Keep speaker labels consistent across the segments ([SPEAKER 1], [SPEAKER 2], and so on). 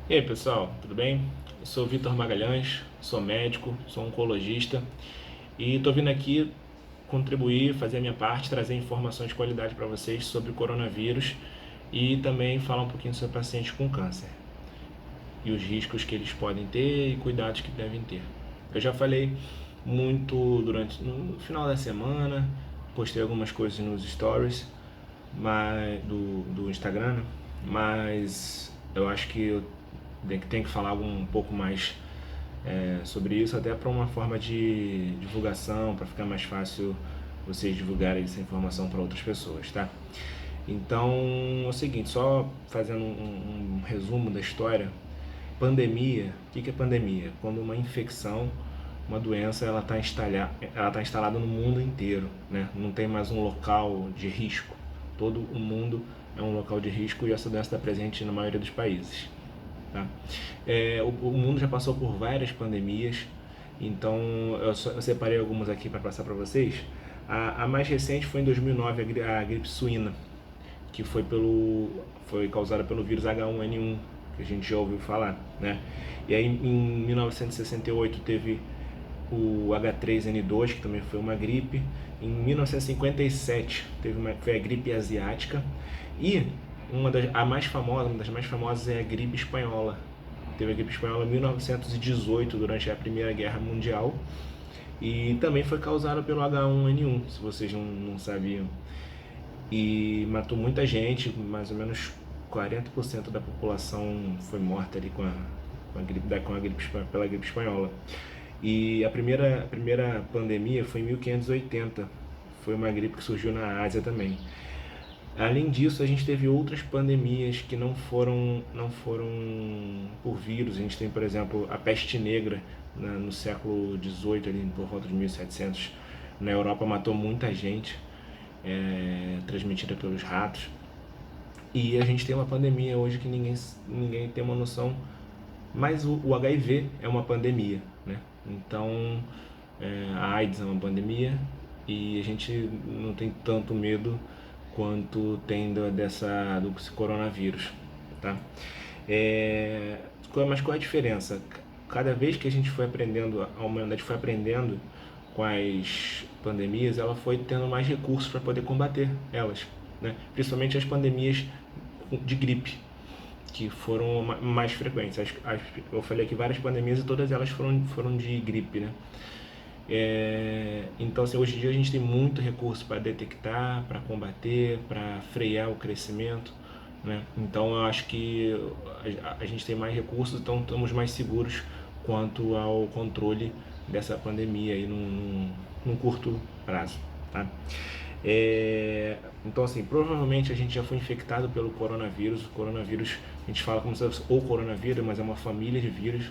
[SPEAKER 1] E aí pessoal, tudo bem? Eu sou o Vitor Magalhães, sou médico, sou oncologista e estou vindo aqui contribuir, fazer a minha parte, trazer informações de qualidade para vocês sobre o coronavírus e também falar um pouquinho sobre pacientes com câncer e os riscos que eles podem ter e cuidados que devem ter. Eu já falei muito no final da semana, postei algumas coisas nos stories do Instagram, né? Mas eu acho que eu tenho que falar um pouco mais sobre isso, até para uma forma de divulgação, para ficar mais fácil vocês divulgarem essa informação para outras pessoas, tá? Então é o seguinte, só fazendo um resumo da história. Pandemia, o que é pandemia? Quando uma infecção, uma doença, ela tá instalada no mundo inteiro, né? Não tem mais um local de risco. Todo o mundo é um local de risco e essa doença está presente na maioria dos países. Tá? O mundo já passou por várias pandemias, então eu separei algumas aqui para passar para vocês. A mais recente foi em 2009, a gripe suína, que foi causada pelo vírus H1N1, que a gente já ouviu falar, né? E aí em 1968 teve o H3N2, que também foi uma gripe. Em 1957 foi a gripe asiática. E uma das mais famosas é a gripe espanhola. Teve a gripe espanhola em 1918, durante a Primeira Guerra Mundial. E também foi causada pelo H1N1, se vocês não sabiam. E matou muita gente, mais ou menos 40% da população foi morta ali pela gripe espanhola. E a primeira pandemia foi em 1580, foi uma gripe que surgiu na Ásia também. Além disso, a gente teve outras pandemias que não foram por vírus. A gente tem, por exemplo, a peste negra no século XVIII, ali por volta de 1700. Na Europa matou muita gente, transmitida pelos ratos. E a gente tem uma pandemia hoje que ninguém tem uma noção, mas o HIV é uma pandemia, né? Então, a AIDS é uma pandemia e a gente não tem tanto medo quanto tem do coronavírus, tá? Mas qual é a diferença? Cada vez que a gente foi aprendendo, a humanidade foi aprendendo com as pandemias, ela foi tendo mais recursos para poder combater elas, né? Principalmente as pandemias de gripe, que foram mais frequentes. Eu falei aqui várias pandemias e todas elas foram de gripe, né? Então, assim, hoje em dia a gente tem muito recurso para detectar, para combater, para frear o crescimento, né? Então, eu acho que a gente tem mais recursos, então estamos mais seguros quanto ao controle dessa pandemia aí num curto prazo, tá? Então, assim, provavelmente a gente já foi infectado pelo coronavírus. O coronavírus, a gente fala como se fosse o coronavírus, mas é uma família de vírus.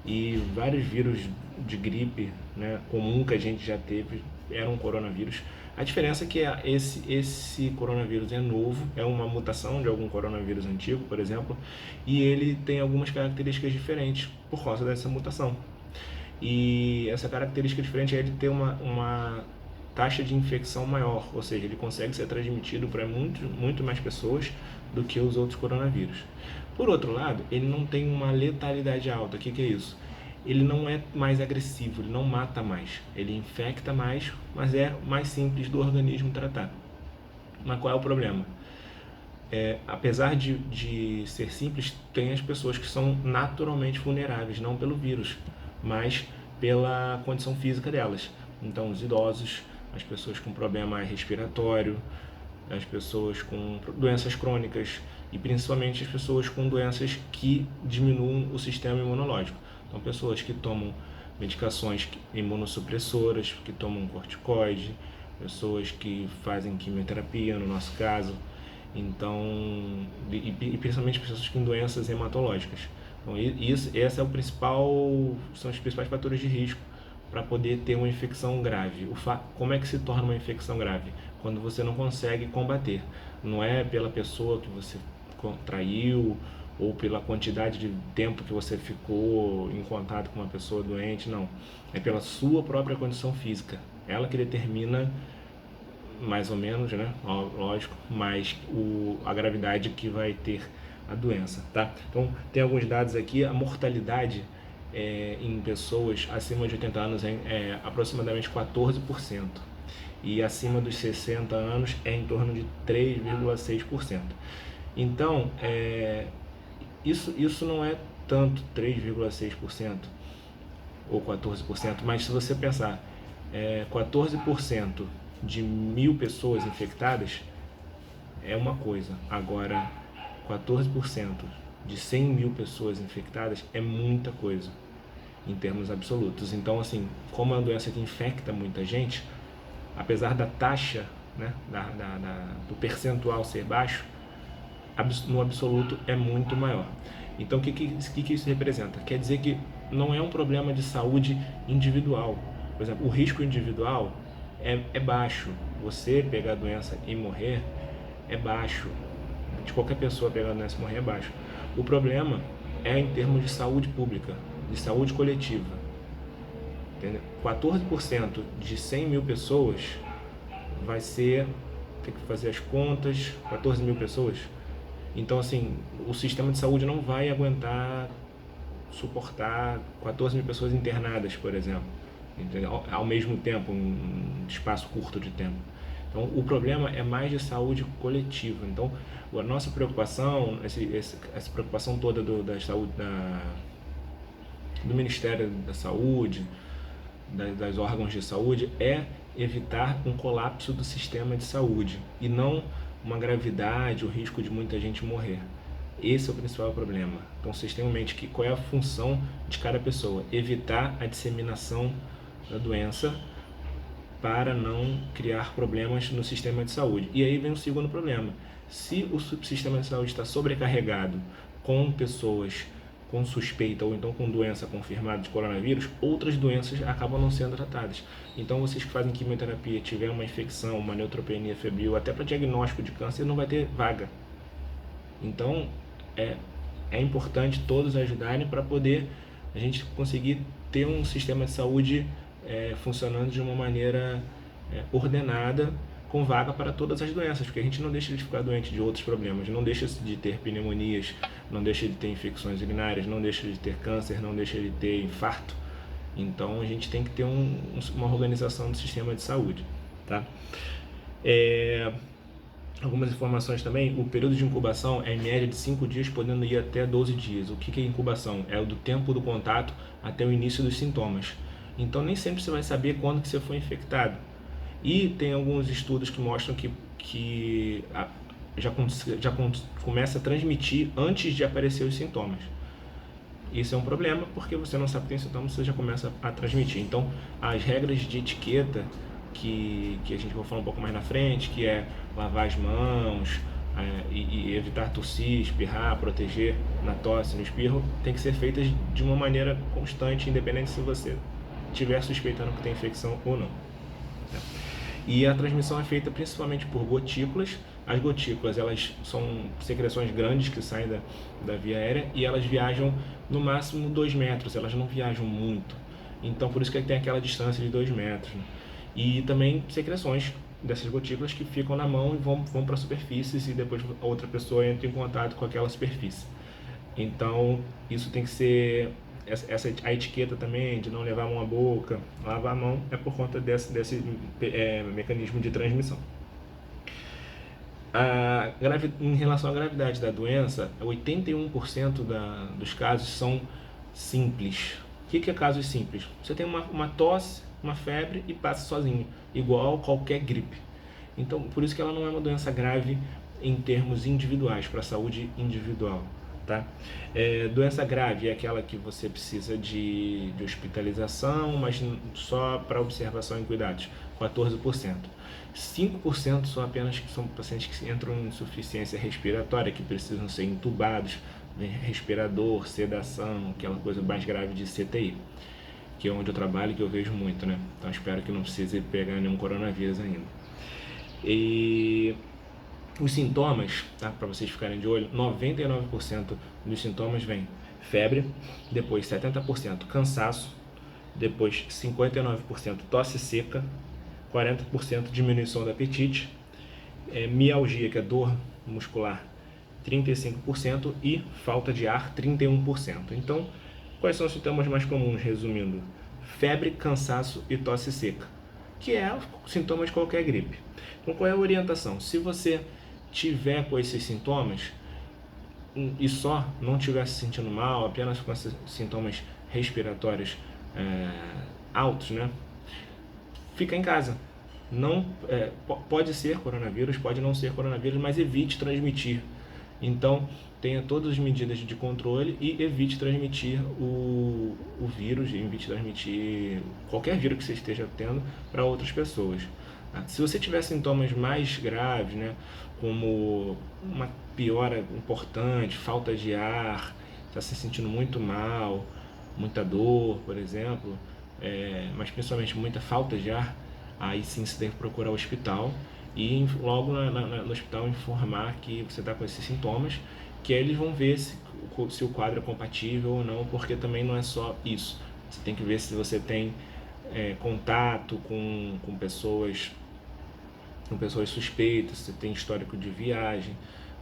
[SPEAKER 1] E vários vírus de gripe, né, comum que a gente já teve eram coronavírus. A diferença é que esse coronavírus é novo, é uma mutação de algum coronavírus antigo, por exemplo, e ele tem algumas características diferentes por causa dessa mutação. E essa característica diferente é ele ter uma taxa de infecção maior, ou seja, ele consegue ser transmitido para muito mais pessoas do que os outros coronavírus. Por outro lado, ele não tem uma letalidade alta. O que é isso? Ele não é mais agressivo, ele não mata mais, ele infecta mais, mas é mais simples do organismo tratar. Mas qual é o problema? Apesar de ser simples, tem as pessoas que são naturalmente vulneráveis, não pelo vírus, mas pela condição física delas. Então, os idosos, as pessoas com problema respiratório, as pessoas com doenças crônicas e principalmente as pessoas com doenças que diminuem o sistema imunológico. Então, pessoas que tomam medicações imunossupressoras, que tomam corticoide, pessoas que fazem quimioterapia, no nosso caso, então, e principalmente pessoas com doenças hematológicas. Então, esse é são os principais fatores de risco para poder ter uma infecção grave. Como é que se torna uma infecção grave? Quando você não consegue combater. Não é pela pessoa que você contraiu ou pela quantidade de tempo que você ficou em contato com uma pessoa doente, não. É pela sua própria condição física. Ela que determina mais ou menos, né? Lógico, mas a gravidade que vai ter a doença, tá? Então, tem alguns dados aqui. A mortalidade em pessoas acima de 80 anos é aproximadamente 14%. E acima dos 60 anos é em torno de 3,6%. Então, isso não é tanto 3,6% ou 14%, mas se você pensar 14% de 1.000 pessoas infectadas é uma coisa. Agora, 14% de 100.000 pessoas infectadas é muita coisa em termos absolutos. Então, assim, como é uma doença que infecta muita gente, apesar da taxa, né, do percentual ser baixo, no absoluto é muito maior. Então, o que isso representa? Quer dizer que não é um problema de saúde individual. Por exemplo, o risco individual é baixo. Você pegar a doença e morrer é baixo. De qualquer pessoa pegar a doença e morrer é baixo. O problema é em termos de saúde pública, de saúde coletiva. Entendeu? 14% de 100.000 pessoas vai ser, tem que fazer as contas, 14.000 pessoas. Então, assim, o sistema de saúde não vai aguentar suportar 14.000 pessoas internadas, por exemplo, entendeu? Ao mesmo tempo, um espaço curto de tempo. Então, o problema é mais de saúde coletiva. Então, a nossa preocupação, essa preocupação toda da saúde, do Ministério da Saúde, das órgãos de saúde, é evitar um colapso do sistema de saúde e não uma gravidade, o risco de muita gente morrer. Esse é o principal problema. Então vocês tenham em mente que qual é a função de cada pessoa: evitar a disseminação da doença para não criar problemas no sistema de saúde. E aí vem o segundo problema: se o sistema de saúde está sobrecarregado com pessoas com suspeita ou então com doença confirmada de coronavírus, outras doenças acabam não sendo tratadas. Então vocês que fazem quimioterapia, tiver uma infecção, uma neutropenia febril, até para diagnóstico de câncer não vai ter vaga. Então é importante todos ajudarem para poder a gente conseguir ter um sistema de saúde funcionando de uma maneira ordenada, com vaga para todas as doenças, porque a gente não deixa de ficar doente de outros problemas, não deixa de ter pneumonias, não deixa de ter infecções urinárias, não deixa de ter câncer, não deixa de ter infarto. Então a gente tem que ter uma organização do sistema de saúde, tá? Algumas informações também: o período de incubação é em média de 5 dias, podendo ir até 12 dias. O que é incubação? É o do tempo do contato até o início dos sintomas. Então nem sempre você vai saber quando que você foi infectado. E tem alguns estudos que mostram que já começa a transmitir antes de aparecer os sintomas. Isso é um problema, porque você não sabe que tem sintomas, você já começa a transmitir. Então, as regras de etiqueta que a gente vai falar um pouco mais na frente, que é lavar as mãos e evitar tossir, espirrar, proteger na tosse, no espirro, tem que ser feitas de uma maneira constante, independente se você estiver suspeitando que tem infecção ou não. E a transmissão é feita principalmente por gotículas. As gotículas, elas são secreções grandes que saem da via aérea e elas viajam no máximo 2 metros, elas não viajam muito. Então, por isso que tem aquela distância de 2 metros. Né? E também secreções dessas gotículas que ficam na mão e vão para superfícies e depois a outra pessoa entra em contato com aquela superfície. Então, isso tem que ser... a etiqueta também de não levar a mão à boca, lavar a mão, é por conta desse mecanismo de transmissão. Em relação à gravidade da doença, 81% dos casos são simples. O que é casos simples? Você tem uma tosse, uma febre e passa sozinho, igual qualquer gripe. Então, por isso que ela não é uma doença grave em termos individuais, para a saúde individual. Tá? Doença grave é aquela que você precisa de hospitalização, mas só para observação e cuidados, 14%. 5% são apenas que são pacientes que entram em insuficiência respiratória, que precisam ser entubados, né? Respirador, sedação, aquela coisa mais grave de CTI, que é onde eu trabalho e que eu vejo muito, né? Então espero que não precise pegar nenhum coronavírus ainda. E os sintomas, tá? Para vocês ficarem de olho, 99% dos sintomas vem febre, depois 70% cansaço, depois 59% tosse seca, 40% diminuição do apetite, mialgia, que é dor muscular, 35% e falta de ar 31%. Então, quais são os sintomas mais comuns, resumindo? Febre, cansaço e tosse seca, que é o sintoma de qualquer gripe. Então, qual é a orientação? Se você tiver com esses sintomas e só não estiver se sentindo mal, apenas com esses sintomas respiratórios altos, né? Fica em casa. Não, pode ser coronavírus, pode não ser coronavírus, mas evite transmitir. Então, tenha todas as medidas de controle e evite transmitir o vírus, evite transmitir qualquer vírus que você esteja tendo para outras pessoas. Se você tiver sintomas mais graves, né, como uma piora importante, falta de ar, está se sentindo muito mal, muita dor, por exemplo, mas principalmente muita falta de ar, aí sim você deve procurar o hospital e logo no hospital informar que você está com esses sintomas, que aí eles vão ver se o quadro é compatível ou não, porque também não é só isso. Você tem que ver se você tem contato com pessoas suspeitas, se tem histórico de viagem.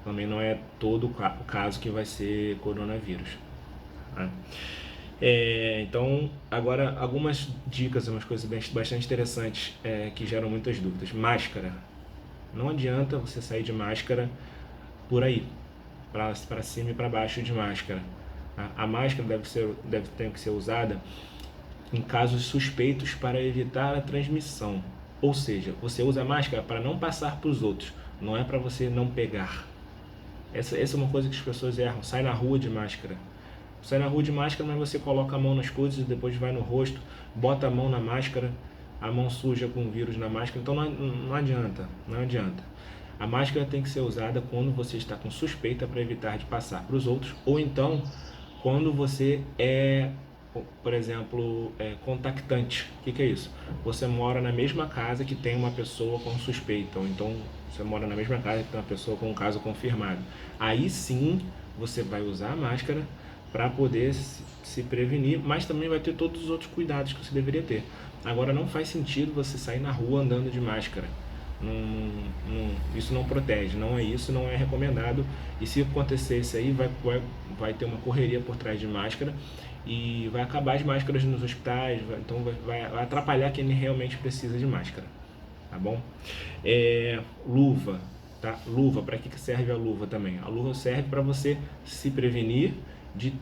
[SPEAKER 1] Também não é todo o caso que vai ser coronavírus. Tá? Então, agora algumas dicas, umas coisas bastante interessantes que geram muitas dúvidas. Máscara. Não adianta você sair de máscara por aí, para cima e para baixo de máscara. A máscara deve ter que ser usada em casos suspeitos para evitar a transmissão. Ou seja, você usa a máscara para não passar para os outros, não é para você não pegar. Essa é uma coisa que as pessoas erram. Sai na rua de máscara. Sai na rua de máscara, mas você coloca a mão nas coisas e depois vai no rosto, bota a mão na máscara, a mão suja com vírus na máscara. Então não adianta. A máscara tem que ser usada quando você está com suspeita para evitar de passar para os outros, ou então quando você por exemplo, contactante. O que é isso? Você mora na mesma casa que tem uma pessoa com suspeita, ou então você mora na mesma casa que tem uma pessoa com um caso confirmado. Aí sim você vai usar a máscara para poder se prevenir, mas também vai ter todos os outros cuidados que você deveria ter. Agora, não faz sentido você sair na rua andando de máscara. Isso não protege, não é isso, não é recomendado. E se acontecer isso aí, vai ter uma correria por trás de máscara e vai acabar as máscaras nos hospitais, então vai atrapalhar quem realmente precisa de máscara, tá bom? Luva, tá? Luva, para que serve a luva também? A luva serve para você se prevenir de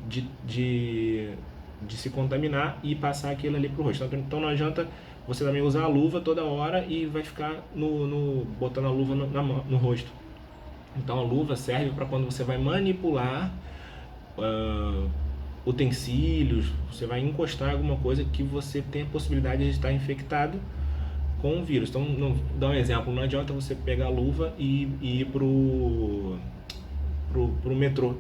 [SPEAKER 1] se contaminar e passar aquilo ali pro rosto. Então não adianta você também usar a luva toda hora e vai ficar botando a luva no rosto. Então a luva serve para quando você vai manipular utensílios, você vai encostar alguma coisa que você tem a possibilidade de estar infectado com o vírus. Então, dá um exemplo, não adianta você pegar a luva e ir pro metrô,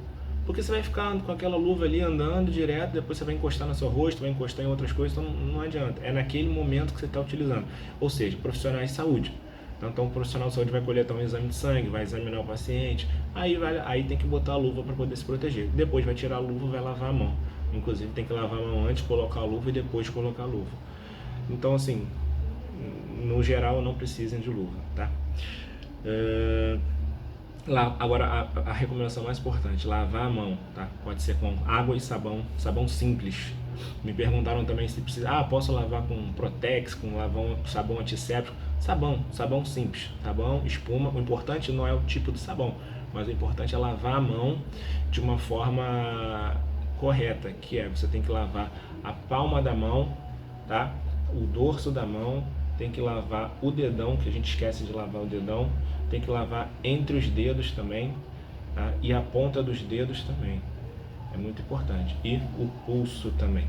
[SPEAKER 1] porque você vai ficar com aquela luva ali andando direto, depois você vai encostar no seu rosto, vai encostar em outras coisas, então não adianta. É naquele momento que você está utilizando. Ou seja, profissionais de saúde. Então o profissional de saúde vai coletar um exame de sangue, vai examinar o paciente, aí tem que botar a luva para poder se proteger. Depois vai tirar a luva e vai lavar a mão. Inclusive tem que lavar a mão antes, colocar a luva e depois colocar a luva. Então assim, no geral não precisem de luva, tá? Agora a recomendação mais importante, lavar a mão, tá? Pode ser com água e sabão simples. Me perguntaram também se precisa, posso lavar com Protex, com sabão antisséptico? Sabão simples, sabão, espuma. O importante não é o tipo de sabão, mas o importante é lavar a mão de uma forma correta, que você tem que lavar a palma da mão, tá? O dorso da mão, tem que lavar o dedão, que a gente esquece de lavar o dedão, tem que lavar entre os dedos também, tá? E a ponta dos dedos também, é muito importante, e o pulso também.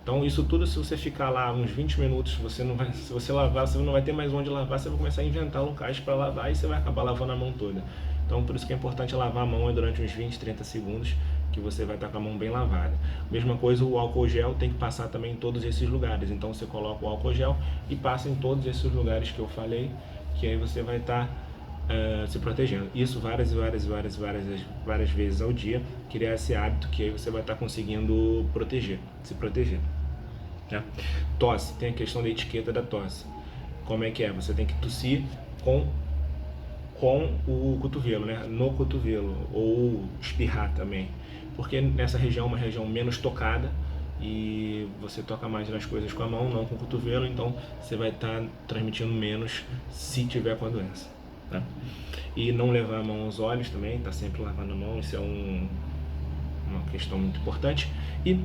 [SPEAKER 1] Então isso tudo, se você ficar lá uns 20 minutos, se você lavar, você não vai ter mais onde lavar, você vai começar a inventar locais para lavar e você vai acabar lavando a mão toda. Então por isso que é importante lavar a mão durante uns 20, 30 segundos, que você vai estar com a mão bem lavada. Mesma coisa, o álcool gel tem que passar também em todos esses lugares. Então você coloca o álcool gel e passa em todos esses lugares que eu falei, que aí você vai estar se protegendo. Isso várias vezes ao dia, criar esse hábito que aí você vai estar conseguindo se proteger. Tá? Tosse, tem a questão da etiqueta da tosse. Como é que é? Você tem que tossir com com o cotovelo, né? No cotovelo, ou espirrar também, porque nessa região é uma região menos tocada e você toca mais nas coisas com a mão, não com o cotovelo, então você vai estar transmitindo menos se tiver com a doença, tá? E não levar a mão aos olhos também, tá sempre lavando a mão, isso é uma questão muito importante. E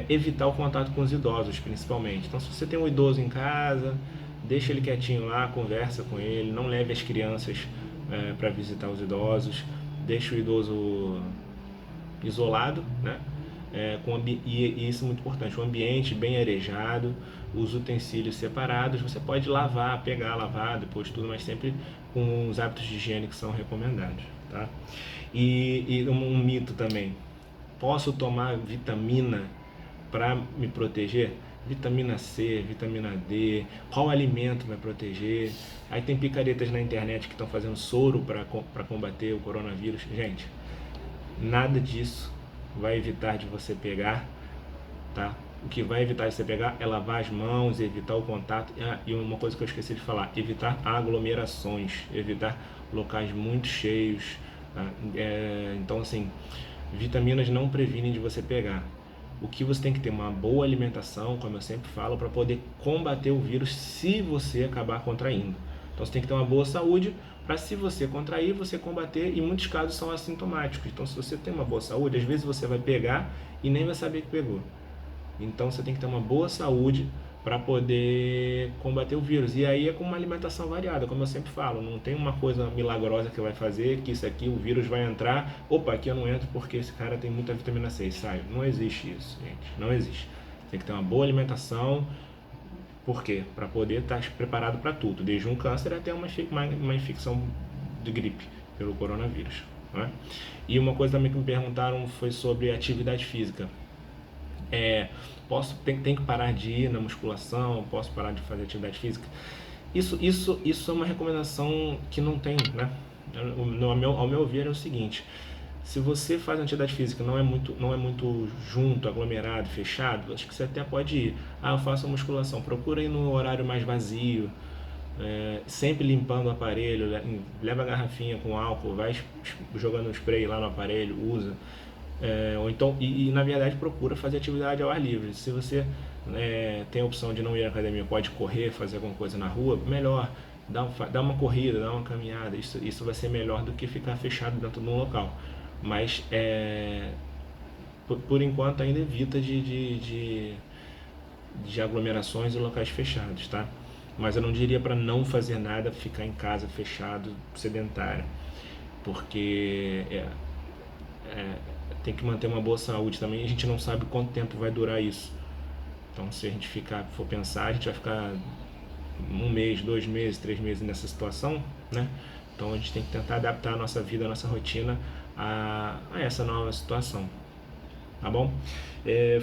[SPEAKER 1] evitar o contato com os idosos, principalmente. Então, se você tem um idoso em casa, deixa ele quietinho lá, conversa com ele, não leve as crianças para visitar os idosos, deixa o idoso isolado, né? E isso é muito importante, o ambiente bem arejado, os utensílios separados, você pode lavar, pegar, lavar depois tudo, mas sempre com os hábitos de higiene que são recomendados, tá? E um mito também, posso tomar vitamina para me proteger? Vitamina C, vitamina D, qual alimento vai proteger? Aí tem picaretas na internet que estão fazendo soro para combater o coronavírus. Gente, nada disso vai evitar de você pegar, tá? O que vai evitar de você pegar é lavar as mãos, evitar o contato. E uma coisa que eu esqueci de falar, evitar aglomerações, evitar locais muito cheios. Tá? Então, assim, vitaminas não previnem de você pegar. O que você tem que ter uma boa alimentação, como eu sempre falo, para poder combater o vírus se você acabar contraindo. Então você tem que ter uma boa saúde para, se você contrair, você combater, e muitos casos são assintomáticos. Então, se você tem uma boa saúde, às vezes você vai pegar e nem vai saber que pegou. Então você tem que ter uma boa saúde para poder combater o vírus. E aí é com uma alimentação variada, como eu sempre falo, não tem uma coisa milagrosa que vai fazer que isso aqui, o vírus vai entrar, opa, aqui eu não entro porque esse cara tem muita vitamina C e sai. Não existe isso, gente, não existe. Tem que ter uma boa alimentação. Por quê? Para poder estar preparado para tudo, desde um câncer até uma infecção de gripe pelo coronavírus. Não é? E uma coisa também que me perguntaram foi sobre atividade física. Tem que parar de ir na musculação, posso parar de fazer atividade física? Isso é uma recomendação que não tem, né? Ao meu ver é o seguinte: se você faz atividade física não é muito junto, aglomerado, fechado, acho que você até pode ir. Eu faço a musculação, procura ir no horário mais vazio, sempre limpando o aparelho, leva a garrafinha com álcool, vai jogando spray lá no aparelho, usa. Ou então, na verdade, procura fazer atividade ao ar livre. Se você tem a opção de não ir à academia, pode correr, fazer alguma coisa na rua, melhor. Dá uma corrida, dá uma caminhada, isso vai ser melhor do que ficar fechado dentro de um local. Mas por enquanto ainda evita de aglomerações e locais fechados, tá? Mas eu não diria para não fazer nada, ficar em casa fechado, sedentário, porque tem que manter uma boa saúde também. A gente não sabe quanto tempo vai durar isso. Então, se a gente for pensar, a gente vai ficar 1 mês, 2 meses, 3 meses nessa situação, né? Então a gente tem que tentar adaptar a nossa vida, a nossa rotina a essa nova situação, tá bom?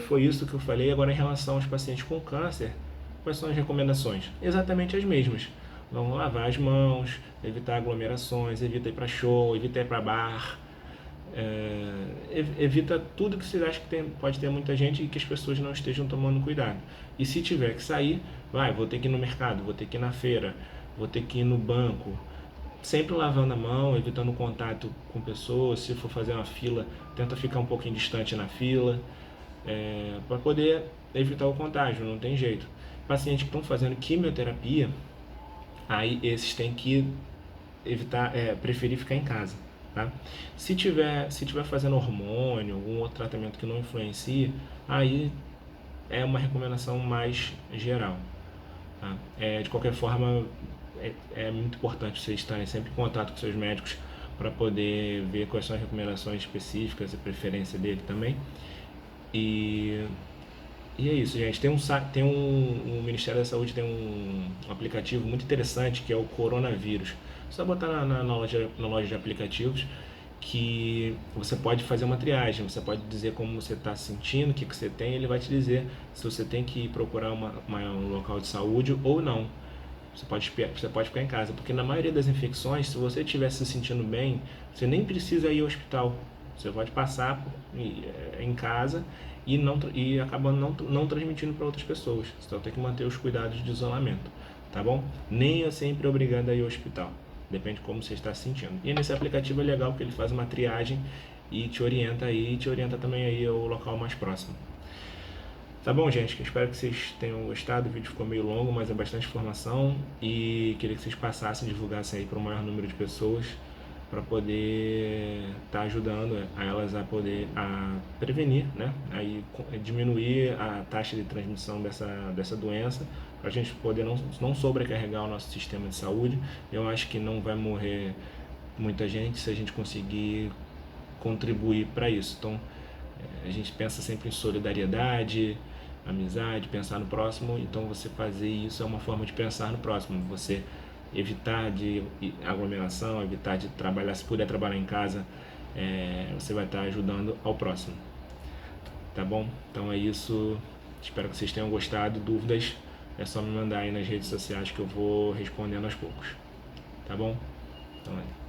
[SPEAKER 1] Foi isso que eu falei. Agora, em relação aos pacientes com câncer, quais são as recomendações? Exatamente as mesmas. Vamos lavar as mãos, evitar aglomerações, evita ir para show, evita ir para bar, evita tudo que você acha que pode ter muita gente e que as pessoas não estejam tomando cuidado. E se tiver que sair, vou ter que ir no mercado, vou ter que ir na feira, vou ter que ir no banco, sempre lavando a mão, evitando contato com pessoas. Se for fazer uma fila, tenta ficar um pouquinho distante na fila, para poder evitar o contágio, não tem jeito. Pacientes que estão fazendo quimioterapia, aí esses têm que evitar, preferir ficar em casa, tá? Se tiver fazendo hormônio, algum outro tratamento que não influencia, aí é uma recomendação mais geral, tá? De qualquer forma, é muito importante vocês estarem sempre em contato com seus médicos para poder ver quais são as recomendações específicas e preferência dele também. E é isso, gente. O Ministério da Saúde tem um aplicativo muito interessante que é o Coronavírus. Só botar na loja de aplicativos que você pode fazer uma triagem. Você pode dizer como você está se sentindo, o que você tem, ele vai te dizer se você tem que ir procurar um local de saúde ou não. Você pode ficar em casa, porque na maioria das infecções, se você estiver se sentindo bem, você nem precisa ir ao hospital. Você pode passar em casa e acabando não transmitindo para outras pessoas. Então tem que manter os cuidados de isolamento, tá bom? Nem é sempre obrigado a ir ao hospital, depende de como você está se sentindo. E nesse aplicativo é legal porque ele faz uma triagem e te orienta aí, e te orienta também aí ao local mais próximo. Tá bom, gente? Espero que vocês tenham gostado. O vídeo ficou meio longo, mas é bastante informação e queria que vocês passassem, divulgassem aí para o maior número de pessoas para poder estar ajudando a elas a poder prevenir, né? Aí diminuir a taxa de transmissão dessa doença, para a gente poder não sobrecarregar o nosso sistema de saúde. Eu acho que não vai morrer muita gente se a gente conseguir contribuir para isso. Então, a gente pensa sempre em solidariedade, amizade, pensar no próximo. Então, você fazer isso é uma forma de pensar no próximo. Você evitar de aglomeração, evitar de trabalhar, se puder trabalhar em casa, você vai estar ajudando ao próximo. Tá bom? Então é isso. Espero que vocês tenham gostado. Dúvidas é só me mandar aí nas redes sociais que eu vou respondendo aos poucos. Tá bom? Então é.